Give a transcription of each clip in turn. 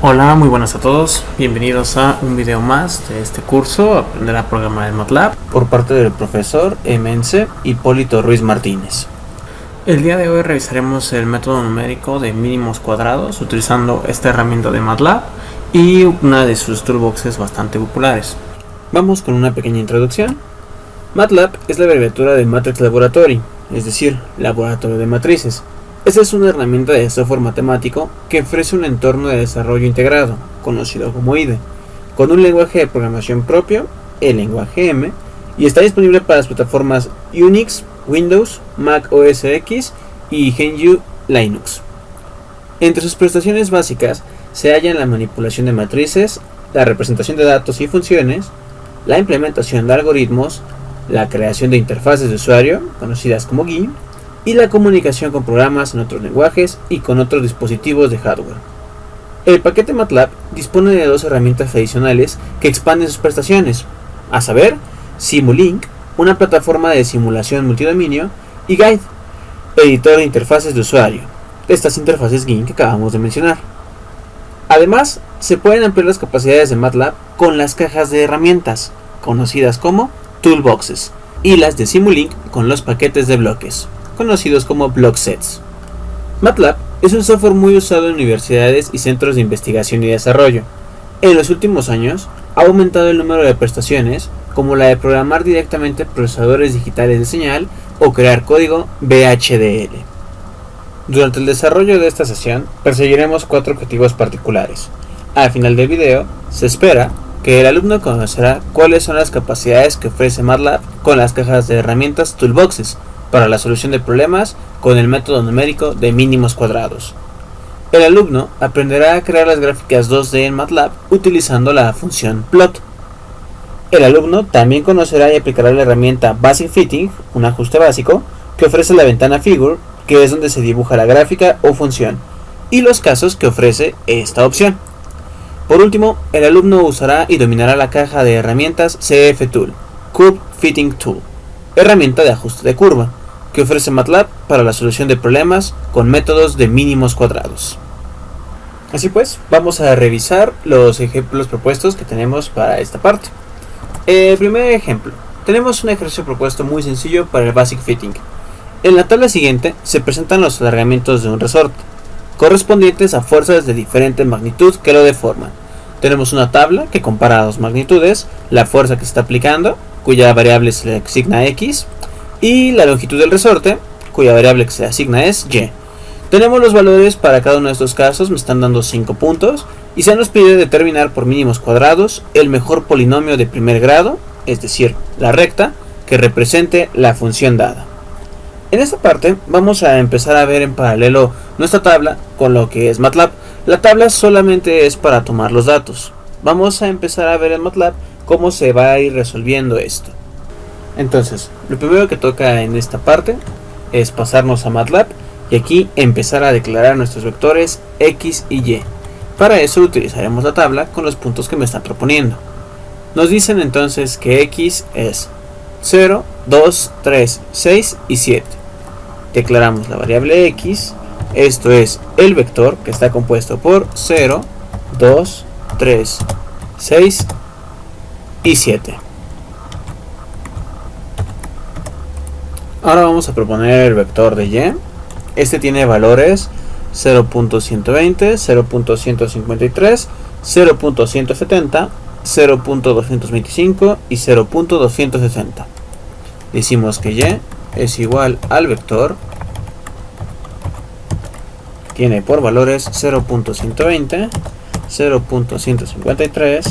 Hola, muy buenas a todos, bienvenidos a un video más de este curso Aprender a programar en MATLAB por parte del profesor MNC Hipólito Ruiz Martínez. El día de hoy revisaremos el método numérico de mínimos cuadrados utilizando esta herramienta de MATLAB y una de sus toolboxes bastante populares. Vamos con una pequeña introducción. MATLAB es la abreviatura de Matrix Laboratory, es decir, laboratorio de matrices. Esta es una herramienta de software matemático que ofrece un entorno de desarrollo integrado, conocido como IDE, con un lenguaje de programación propio, el lenguaje M, y está disponible para las plataformas Unix, Windows, Mac OS X y GNU Linux. Entre sus prestaciones básicas se hallan la manipulación de matrices, la representación de datos y funciones, la implementación de algoritmos, la creación de interfaces de usuario, conocidas como GUI, y la comunicación con programas en otros lenguajes y con otros dispositivos de hardware. El paquete MATLAB dispone de dos herramientas adicionales que expanden sus prestaciones, a saber, Simulink, una plataforma de simulación multidominio, y Guide, editor de interfaces de usuario, de estas interfaces GUI que acabamos de mencionar. Además, se pueden ampliar las capacidades de MATLAB con las cajas de herramientas, conocidas como toolboxes, y las de Simulink con los paquetes de bloques, conocidos como block sets. MATLAB es un software muy usado en universidades y centros de investigación y desarrollo. En los últimos años ha aumentado el número de prestaciones, como la de programar directamente procesadores digitales de señal o crear código VHDL. Durante el desarrollo de esta sesión perseguiremos 4 objetivos particulares. Al final del video se espera que el alumno conocerá cuáles son las capacidades que ofrece MATLAB con las cajas de herramientas toolboxes para la solución de problemas con el método numérico de mínimos cuadrados. El alumno aprenderá a crear las gráficas 2D en MATLAB utilizando la función plot. El alumno también conocerá y aplicará la herramienta Basic Fitting, un ajuste básico, que ofrece la ventana Figure, que es donde se dibuja la gráfica o función, y los casos que ofrece esta opción. Por último, el alumno usará y dominará la caja de herramientas CF Tool, Curve Fitting Tool, herramienta de ajuste de curva, que ofrece MATLAB para la solución de problemas con métodos de mínimos cuadrados. Así pues, vamos a revisar los ejemplos propuestos que tenemos para esta parte. El primer ejemplo, tenemos un ejercicio propuesto muy sencillo para el Basic Fitting. En la tabla siguiente se presentan los alargamientos de un resorte, correspondientes a fuerzas de diferente magnitud que lo deforman. Tenemos una tabla que compara dos magnitudes, la fuerza que se está aplicando, cuya variable se le asigna X, y la longitud del resorte, cuya variable que se asigna es Y. Tenemos los valores para cada uno de estos casos, me están dando 5 puntos, y se nos pide determinar por mínimos cuadrados el mejor polinomio de primer grado, es decir, la recta, que represente la función dada. En esta parte vamos a empezar a ver en paralelo nuestra tabla con lo que es MATLAB. La tabla solamente es para tomar los datos. Vamos a empezar a ver en MATLAB cómo se va a ir resolviendo esto. Entonces, lo primero que toca en esta parte es pasarnos a MATLAB y aquí empezar a declarar nuestros vectores X y Y. Para eso utilizaremos la tabla con los puntos que me están proponiendo. Nos dicen entonces que X es 0, 2, 3, 6 y 7. Declaramos la variable X, esto es el vector que está compuesto por 0, 2, 3, 6 y 7. Ahora vamos a proponer el vector de Y. Este tiene valores 0.120, 0.153, 0.170, 0.225 y 0.260. Decimos que Y es igual al vector, tiene por valores 0.120, 0.153,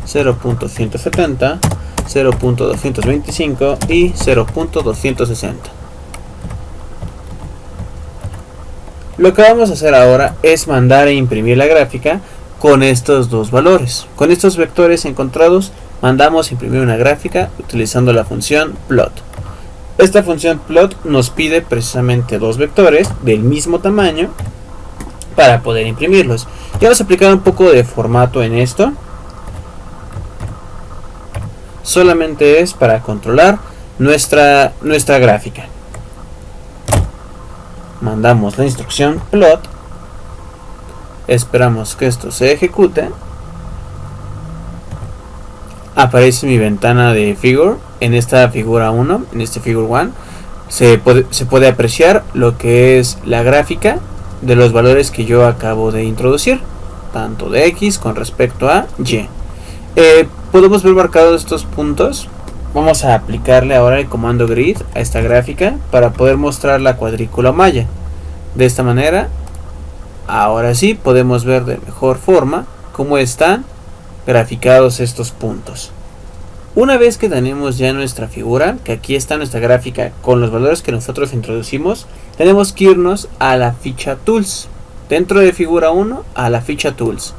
0.170, 0.225 y 0.260. Lo que vamos a hacer ahora es mandar e imprimir la gráfica con estos dos valores. Con estos vectores encontrados mandamos a imprimir una gráfica utilizando la función plot. Esta función plot nos pide precisamente dos vectores del mismo tamaño para poder imprimirlos. Y vamos a aplicar un poco de formato en esto. Solamente es para controlar nuestra gráfica. Mandamos la instrucción plot Esperamos que esto se ejecute. Aparece mi ventana de figure. En esta figura 1, en este figure 1, se puede apreciar lo que es la gráfica de los valores que yo acabo de introducir, tanto de X con respecto a Y. Podemos ver marcados estos puntos. Vamos a aplicarle ahora el comando grid a esta gráfica para poder mostrar la cuadrícula maya. De esta manera, ahora sí podemos ver de mejor forma cómo están graficados estos puntos. Una vez que tenemos ya nuestra figura, que aquí está nuestra gráfica con los valores que nosotros introducimos, tenemos que irnos a la ficha Tools. Dentro de figura 1, a la ficha Tools.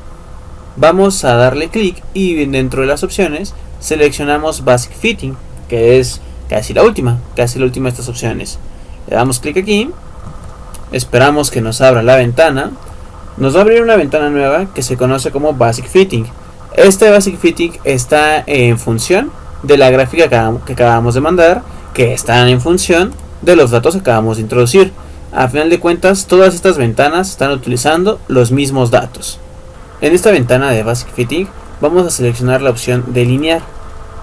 Vamos a darle clic y dentro de las opciones seleccionamos Basic Fitting, que es casi la última de estas opciones. Le damos clic aquí, esperamos que nos abra la ventana. Nos va a abrir una ventana nueva que se conoce como Basic Fitting. Este Basic Fitting está en función de la gráfica que acabamos de mandar, que están en función de los datos que acabamos de introducir. A final de cuentas, todas estas ventanas están utilizando los mismos datos. En esta ventana de Basic Fitting vamos a seleccionar la opción de linear.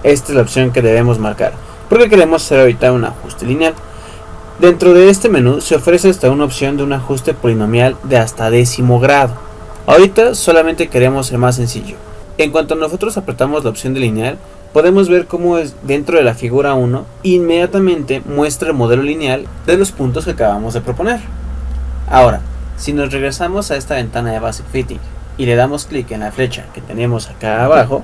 Esta es la opción que debemos marcar, porque queremos hacer ahorita un ajuste lineal. Dentro de este menú se ofrece hasta una opción de un ajuste polinomial de hasta décimo grado. Ahorita solamente queremos el más sencillo. En cuanto nosotros apretamos la opción de lineal, podemos ver cómo es dentro de la figura 1 inmediatamente muestra el modelo lineal de los puntos que acabamos de proponer. Ahora, si nos regresamos a esta ventana de Basic Fitting y le damos clic en la flecha que tenemos acá abajo,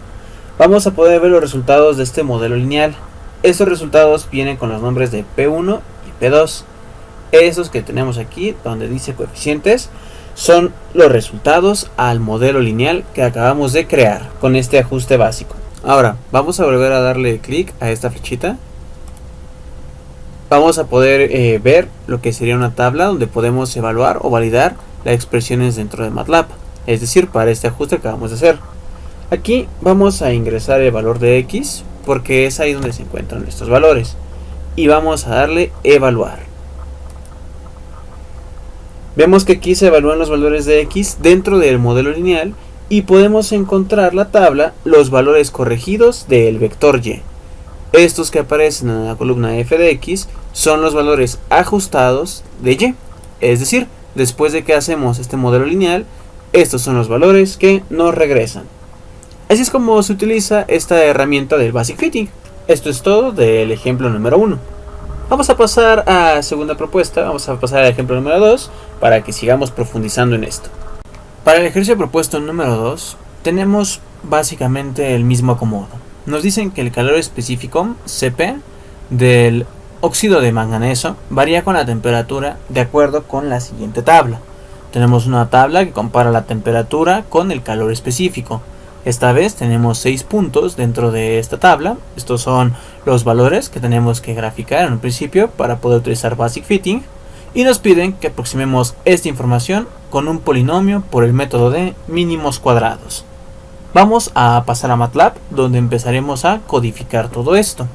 vamos a poder ver los resultados de este modelo lineal. Estos resultados vienen con los nombres de P1 y P2. Esos que tenemos aquí donde dice coeficientes son los resultados al modelo lineal que acabamos de crear con este ajuste básico. Ahora vamos a volver a darle clic a esta flechita. Vamos a poder ver lo que sería una tabla donde podemos evaluar o validar las expresiones dentro de MATLAB, es decir, para este ajuste que acabamos de hacer. Aquí vamos a ingresar el valor de X porque es ahí donde se encuentran estos valores y vamos a darle evaluar. Vemos que aquí se evalúan los valores de X dentro del modelo lineal y podemos encontrar la tabla los valores corregidos del vector Y. Estos que aparecen en la columna f de X son los valores ajustados de Y. Es decir, después de que hacemos este modelo lineal, estos son los valores que nos regresan. Así es como se utiliza esta herramienta del Basic Fitting. Esto es todo del ejemplo número 1. Vamos a pasar a la segunda propuesta, vamos a pasar al ejemplo número 2 para que sigamos profundizando en esto. Para el ejercicio propuesto número 2 tenemos básicamente el mismo acomodo. Nos dicen que el calor específico Cp del óxido de manganeso varía con la temperatura de acuerdo con la siguiente tabla. Tenemos una tabla que compara la temperatura con el calor específico. Esta vez tenemos 6 puntos dentro de esta tabla. Estos son los valores que tenemos que graficar en un principio para poder utilizar Basic Fitting. Y nos piden que aproximemos esta información con un polinomio por el método de mínimos cuadrados. Vamos a pasar a MATLAB, donde empezaremos a codificar todo esto.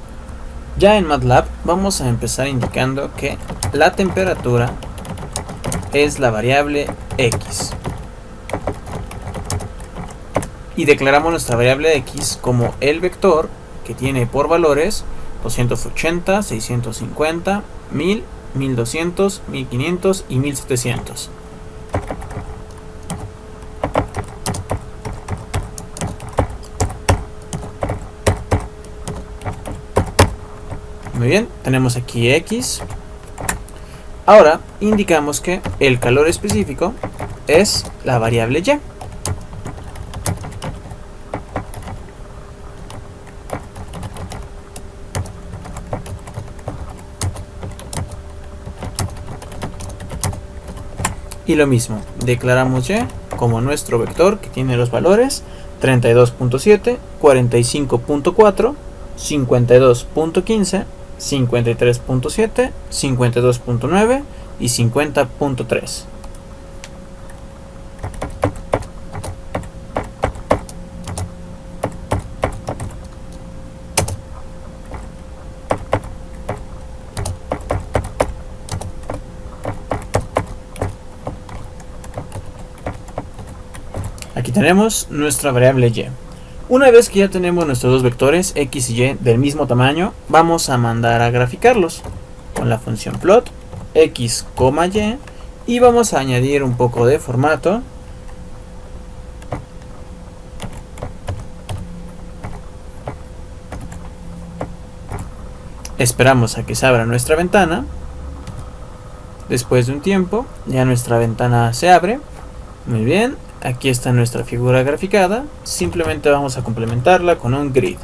Ya en MATLAB vamos a empezar indicando que la temperatura es la variable X. Y declaramos nuestra variable X como el vector que tiene por valores 280, 650, 1000, 1200, 1500 y 1700. Muy bien, tenemos aquí X. Ahora indicamos que el calor específico es la variable Y. Y lo mismo, declaramos Y como nuestro vector que tiene los valores 32.7, 45.4, 52.15, 53.7, 52.9 y 50.3. Aquí tenemos nuestra variable y. Una vez que ya tenemos nuestros dos vectores x y y del mismo tamaño, vamos a mandar a graficarlos con la función plot x, y, y vamos a añadir un poco de formato. Esperamos a que se abra nuestra ventana. Después de un tiempo, ya nuestra ventana se abre. Muy bien, aquí está nuestra figura graficada. Simplemente vamos a complementarla con un grid.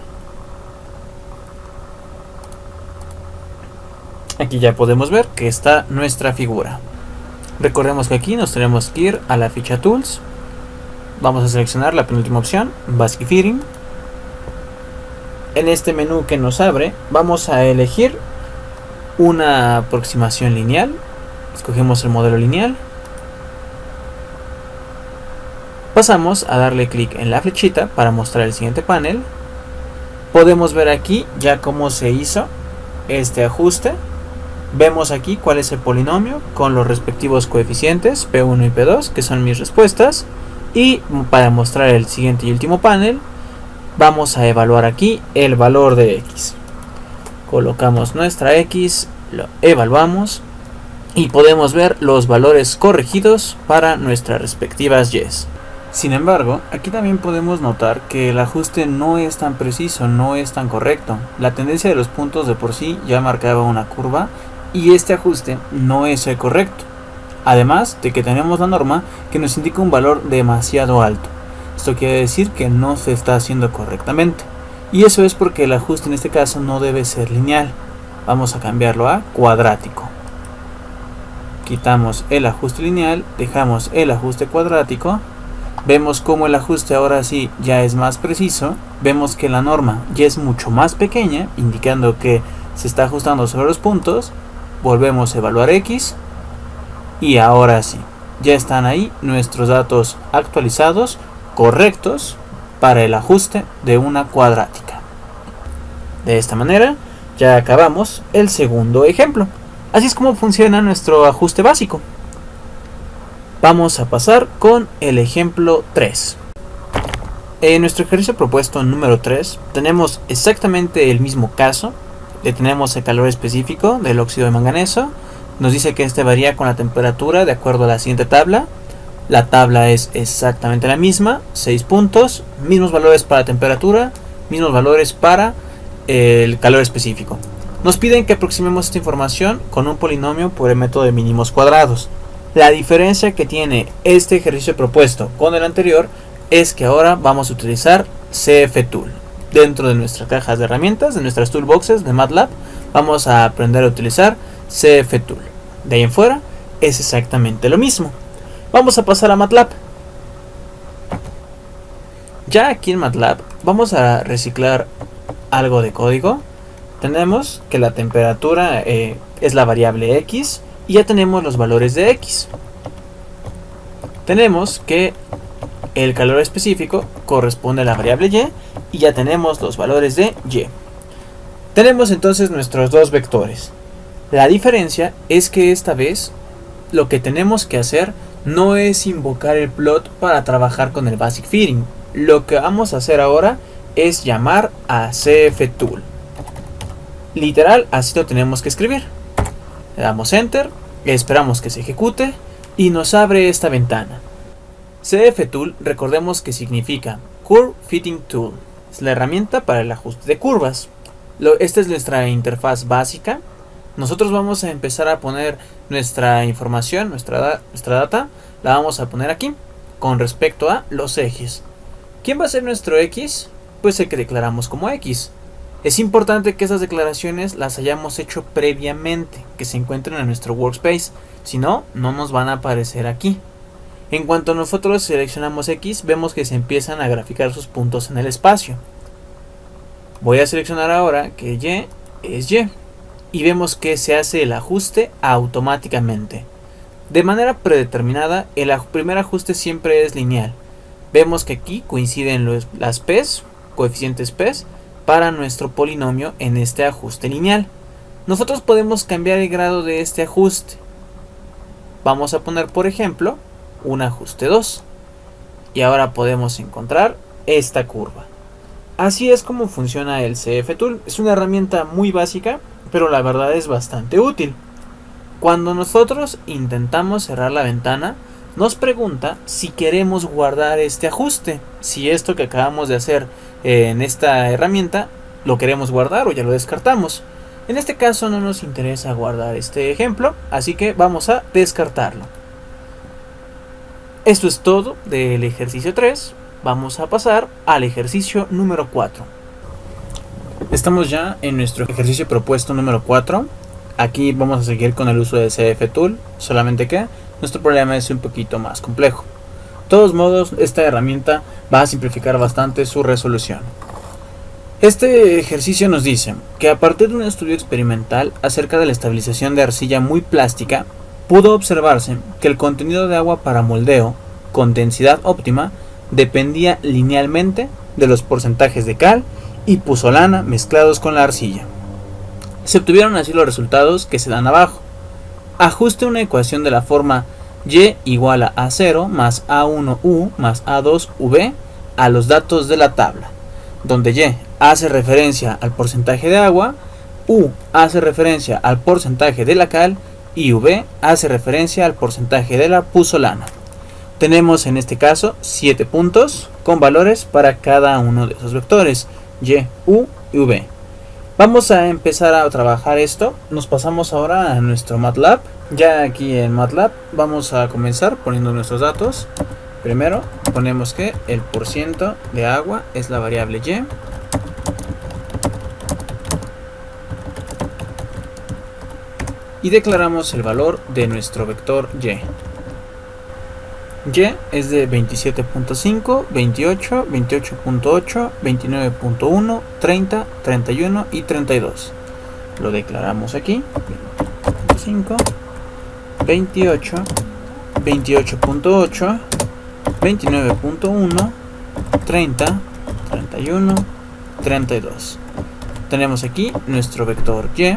Aquí ya podemos ver que está nuestra figura. Recordemos que aquí nos tenemos que ir a la ficha Tools. Vamos a seleccionar la penúltima opción, Basic Fitting. En este menú que nos abre, vamos a elegir una aproximación lineal. Escogemos el modelo lineal. Pasamos a darle clic en la flechita para mostrar el siguiente panel. Podemos ver aquí ya cómo se hizo este ajuste. Vemos aquí cuál es el polinomio con los respectivos coeficientes P1 y P2, que son mis respuestas. Y para mostrar el siguiente y último panel, vamos a evaluar aquí el valor de x. Colocamos nuestra x, lo evaluamos y podemos ver los valores corregidos para nuestras respectivas y. Sin embargo, aquí también podemos notar que el ajuste no es tan preciso, no es tan correcto. La tendencia de los puntos de por sí ya marcaba una curva y este ajuste no es el correcto. Además de que tenemos la norma que nos indica un valor demasiado alto. Esto quiere decir que no se está haciendo correctamente. Y eso es porque el ajuste en este caso no debe ser lineal. Vamos a cambiarlo a cuadrático. Quitamos el ajuste lineal, dejamos el ajuste cuadrático. Vemos como el ajuste ahora sí ya es más preciso. Vemos que la norma ya es mucho más pequeña, indicando que se está ajustando sobre los puntos. Volvemos a evaluar x. Y ahora sí, ya están ahí nuestros datos actualizados, correctos para el ajuste de una cuadrática. De esta manera ya acabamos el segundo ejemplo. Así es como funciona nuestro ajuste básico. Vamos a pasar con el ejemplo 3. En nuestro ejercicio propuesto número 3 tenemos exactamente el mismo caso. Le tenemos el calor específico del óxido de manganeso. Nos dice que este varía con la temperatura de acuerdo a la siguiente tabla. La tabla es exactamente la misma, 6 puntos, mismos valores para temperatura, mismos valores para el calor específico. Nos piden que aproximemos esta información con un polinomio por el método de mínimos cuadrados. La diferencia que tiene este ejercicio propuesto con el anterior es que ahora vamos a utilizar CFTool. Dentro de nuestras cajas de herramientas, de nuestras toolboxes de MATLAB, vamos a aprender a utilizar CFTool. De ahí en fuera es exactamente lo mismo. Vamos a pasar a MATLAB. Ya aquí en MATLAB vamos a reciclar algo de código. Tenemos que la temperatura es la variable x y ya tenemos los valores de x. Tenemos que el calor específico corresponde a la variable y ya tenemos los valores de y. Tenemos entonces nuestros dos vectores. La diferencia es que esta vez lo que tenemos que hacer no es invocar el plot para trabajar con el Basic Fitting. Lo que vamos a hacer ahora es llamar a CFTool. Literal, así lo tenemos que escribir. Le damos Enter, esperamos que se ejecute y nos abre esta ventana. CFTool, recordemos que significa Curve Fitting Tool. Es la herramienta para el ajuste de curvas. Esta es nuestra interfaz básica. Nosotros vamos a empezar a poner nuestra información, nuestra data, la vamos a poner aquí con respecto a los ejes. ¿Quién va a ser nuestro x? Pues el que declaramos como x. Es importante que esas declaraciones las hayamos hecho previamente, que se encuentren en nuestro workspace, si no, no nos van a aparecer aquí. En cuanto nosotros seleccionamos x, vemos que se empiezan a graficar sus puntos en el espacio. Voy a seleccionar ahora que y es y. Y vemos que se hace el ajuste automáticamente. De manera predeterminada, el primer ajuste siempre es lineal. Vemos que aquí coinciden las p's, coeficientes p's, para nuestro polinomio en este ajuste lineal. Nosotros podemos cambiar el grado de este ajuste. Vamos a poner, por ejemplo, un ajuste 2. y ahora podemos encontrar esta curva. Así es como funciona el CFTool. Es una herramienta muy básica, pero la verdad es bastante útil. Cuando nosotros intentamos cerrar la ventana, nos pregunta si queremos guardar este ajuste, si esto que acabamos de hacer en esta herramienta lo queremos guardar o ya lo descartamos. En este caso no nos interesa guardar este ejemplo, así que vamos a descartarlo. Esto es todo del ejercicio 3. Vamos a pasar al ejercicio número 4. Estamos ya en nuestro ejercicio propuesto número 4. Aquí vamos a seguir con el uso de CFTool, solamente que nuestro problema es un poquito más complejo. De todos modos, esta herramienta va a simplificar bastante su resolución. Este ejercicio nos dice que a partir de un estudio experimental acerca de la estabilización de arcilla muy plástica, pudo observarse que el contenido de agua para moldeo con densidad óptima dependía linealmente de los porcentajes de cal y puzzolana mezclados con la arcilla. Se obtuvieron así los resultados que se dan abajo. Ajuste una ecuación de la forma y igual a A0 más A1U más A2V a los datos de la tabla, donde y hace referencia al porcentaje de agua, U hace referencia al porcentaje de la cal y V hace referencia al porcentaje de la puzzolana. Tenemos en este caso 7 puntos con valores para cada uno de esos vectores y, U y V. Vamos a empezar a trabajar esto. Nos pasamos ahora a nuestro MATLAB. Ya aquí en MATLAB vamos a comenzar poniendo nuestros datos. Primero ponemos que el porciento de agua es la variable y. Y declaramos el valor de nuestro vector y. Y es de 27.5, 28, 28.8, 29.1, 30, 31 y 32. Lo declaramos aquí. 5, 28, 28.8, 29.1, 30, 31, 32. Tenemos aquí nuestro vector y.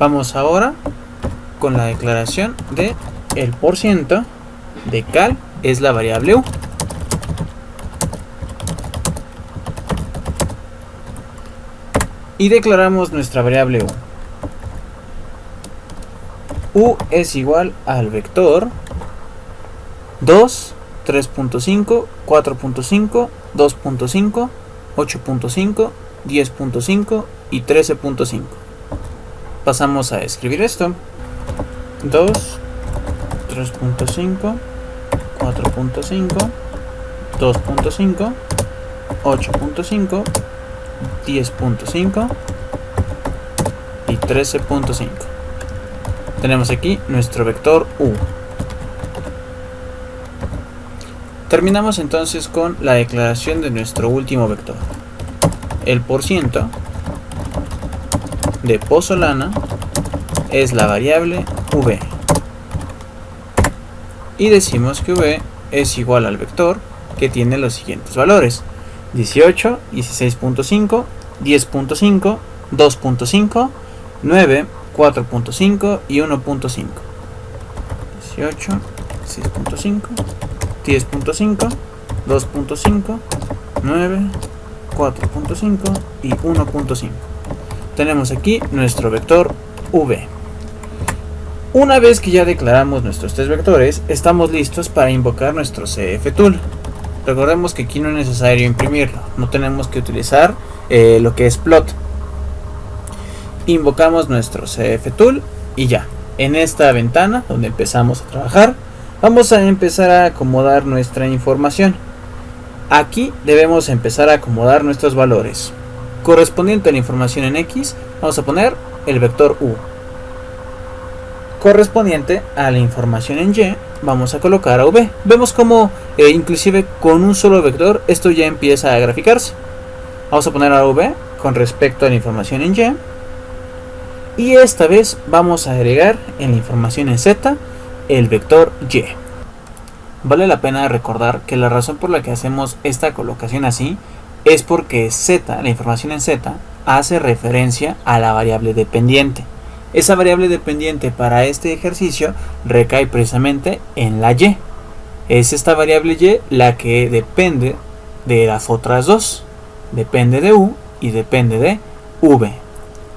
Vamos ahora con la declaración de el porciento de cal es la variable U. Y declaramos nuestra variable U. U es igual al vector 2, 3.5, 4.5, 2.5, 8.5, 10.5 y 13.5. Pasamos a escribir esto. 2, 3.5, 4.5, 2.5, 8.5, 10.5 y 13.5. Tenemos aquí nuestro vector U. Terminamos entonces con la declaración de nuestro último vector. El porciento de pozzolana es la variable V. Y decimos que V es igual al vector que tiene los siguientes valores: 18, 16.5, 10.5, 2.5, 9, 4.5 y 1.5. 18, 16.5, 10.5, 2.5, 9, 4.5 y 1.5. Tenemos aquí nuestro vector V. Una vez que ya declaramos nuestros tres vectores, estamos listos para invocar nuestro CFTool. Recordemos que aquí no es necesario imprimirlo, no tenemos que utilizar lo que es plot. Invocamos nuestro CFTool y ya, en esta ventana donde empezamos a trabajar, vamos a empezar a acomodar nuestra información. Aquí debemos empezar a acomodar nuestros valores. Correspondiente a la información en X, vamos a poner el vector U. Correspondiente a la información en Y, vamos a colocar a V. Vemos como inclusive con un solo vector esto ya empieza a graficarse. Vamos a poner a V con respecto a la información en Y. Y esta vez vamos a agregar en la información en Z el vector Y. Vale la pena recordar que la razón por la que hacemos esta colocación así es porque Z, la información en Z, hace referencia a la variable dependiente. Esa variable dependiente para este ejercicio recae precisamente en la Y. Es esta variable y la que depende de las otras dos. Depende de u y depende de v.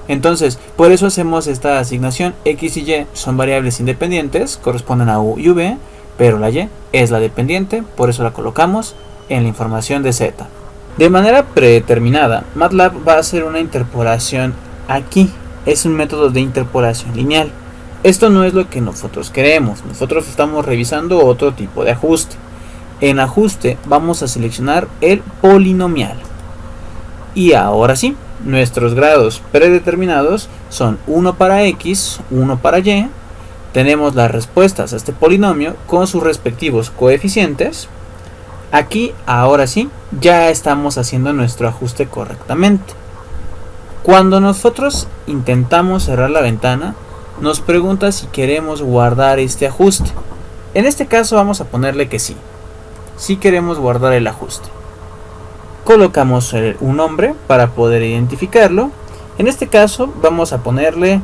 Entonces, por eso hacemos esta asignación. X y y son variables independientes, corresponden a u y v, pero la y es la dependiente, por eso la colocamos en la información de z. De manera predeterminada, MATLAB va a hacer una interpolación aquí. Es un método de interpolación lineal. Esto no es lo que nosotros queremos. Nosotros estamos revisando otro tipo de ajuste. En ajuste vamos a seleccionar el polinomial. Y ahora sí, nuestros grados predeterminados son 1 para x, 1 para y. Tenemos las respuestas a este polinomio con sus respectivos coeficientes. Aquí, ahora sí, ya estamos haciendo nuestro ajuste correctamente. Cuando nosotros intentamos cerrar la ventana, nos pregunta si queremos guardar este ajuste. En este caso vamos a ponerle que sí. Sí queremos guardar el ajuste. Colocamos un nombre para poder identificarlo. En este caso vamos a ponerle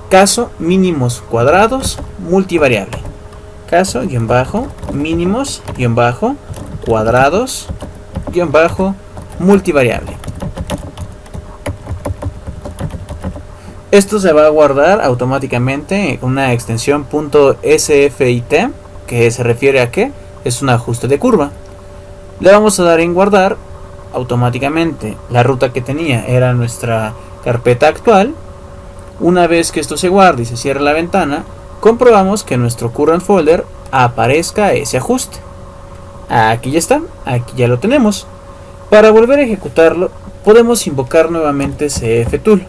caso mínimos cuadrados multivariable. Caso mínimos cuadrados multivariable. Esto se va a guardar automáticamente con una extensión .sfit, que se refiere a que es un ajuste de curva. Le vamos a dar en guardar. Automáticamente la ruta que tenía era nuestra carpeta actual. Una vez que esto se guarde y se cierre la ventana, comprobamos que en nuestro current folder aparezca ese ajuste. Aquí ya está, aquí ya lo tenemos. Para volver a ejecutarlo, podemos invocar nuevamente cftool.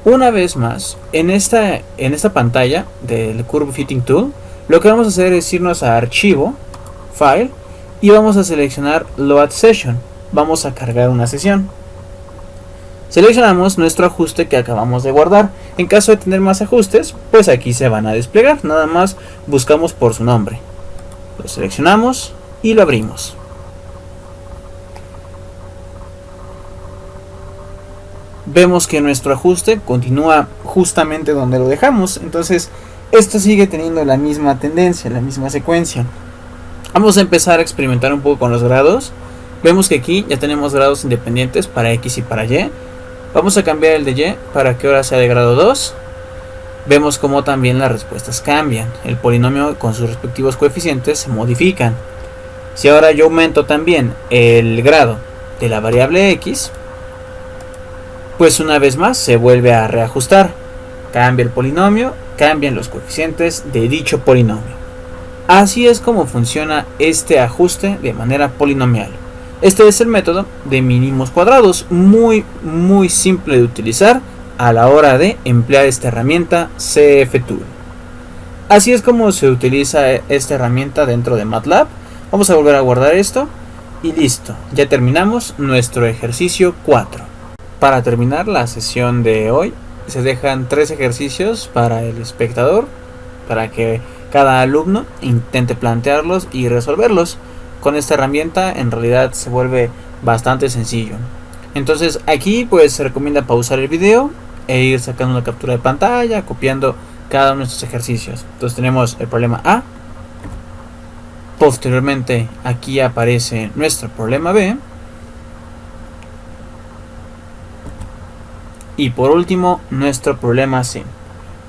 Una vez más, en esta pantalla del Curve Fitting Tool, lo que vamos a hacer es irnos a Archivo, File, y vamos a seleccionar Load Session. Vamos a cargar una sesión. Seleccionamos nuestro ajuste que acabamos de guardar. En caso de tener más ajustes, pues aquí se van a desplegar. Nada más buscamos por su nombre. Lo seleccionamos y lo abrimos. Vemos que nuestro ajuste continúa justamente donde lo dejamos. Entonces esto sigue teniendo la misma tendencia, la misma secuencia. Vamos a empezar a experimentar un poco con los grados. Vemos que aquí ya tenemos grados independientes para X y para Y. Vamos a cambiar el de Y para que ahora sea de grado 2. Vemos como también las respuestas cambian. El polinomio con sus respectivos coeficientes se modifican. Si ahora yo aumento también el grado de la variable X, pues una vez más se vuelve a reajustar. Cambia el polinomio, cambian los coeficientes de dicho polinomio. Así es como funciona este ajuste de manera polinomial. Este es el método de mínimos cuadrados, muy simple de utilizar a la hora de emplear esta herramienta cftool. Así es como se utiliza esta herramienta dentro de MATLAB. Vamos a volver a guardar esto y listo, ya terminamos nuestro ejercicio 4. Para terminar la sesión de hoy, se dejan 3 ejercicios para el espectador, para que cada alumno intente plantearlos y resolverlos. Con esta herramienta en realidad se vuelve bastante sencillo. Entonces aquí pues se recomienda pausar el video e ir sacando una captura de pantalla, copiando cada uno de estos ejercicios. Entonces tenemos el problema A. Posteriormente aquí aparece nuestro problema B. Y por último nuestro problema C.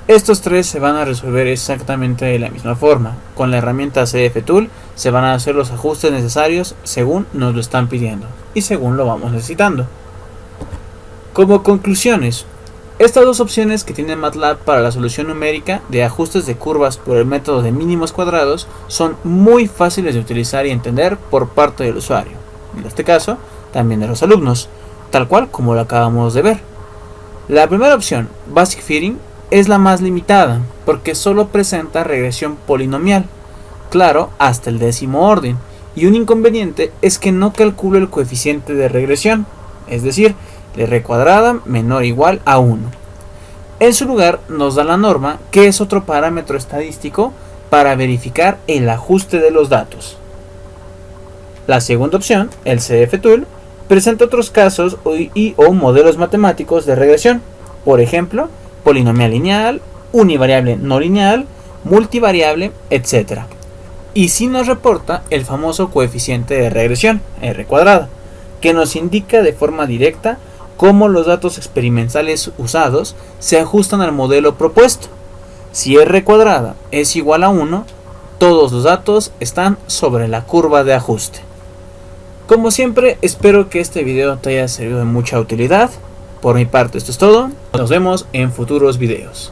Estos 3 se van a resolver exactamente de la misma forma. Con la herramienta cftool se van a hacer los ajustes necesarios según nos lo están pidiendo y según lo vamos necesitando. Como conclusiones, estas dos opciones que tiene MATLAB para la solución numérica de ajustes de curvas por el método de mínimos cuadrados son muy fáciles de utilizar y entender por parte del usuario, en este caso también de los alumnos, tal cual como lo acabamos de ver. La primera opción, Basic Fitting, es la más limitada porque solo presenta regresión polinomial, claro, hasta el 10º orden, y un inconveniente es que no calcula el coeficiente de regresión, es decir, r cuadrada menor o igual a 1. En su lugar nos da la norma, que es otro parámetro estadístico para verificar el ajuste de los datos. La segunda opción, el cftool, presenta otros casos o modelos matemáticos de regresión, por ejemplo, polinomial lineal, univariable no lineal, multivariable, etc. Y sí nos reporta el famoso coeficiente de regresión, R², que nos indica de forma directa cómo los datos experimentales usados se ajustan al modelo propuesto. Si R² es igual a 1, todos los datos están sobre la curva de ajuste. Como siempre, espero que este video te haya servido de mucha utilidad. Por mi parte esto es todo. Nos vemos en futuros videos.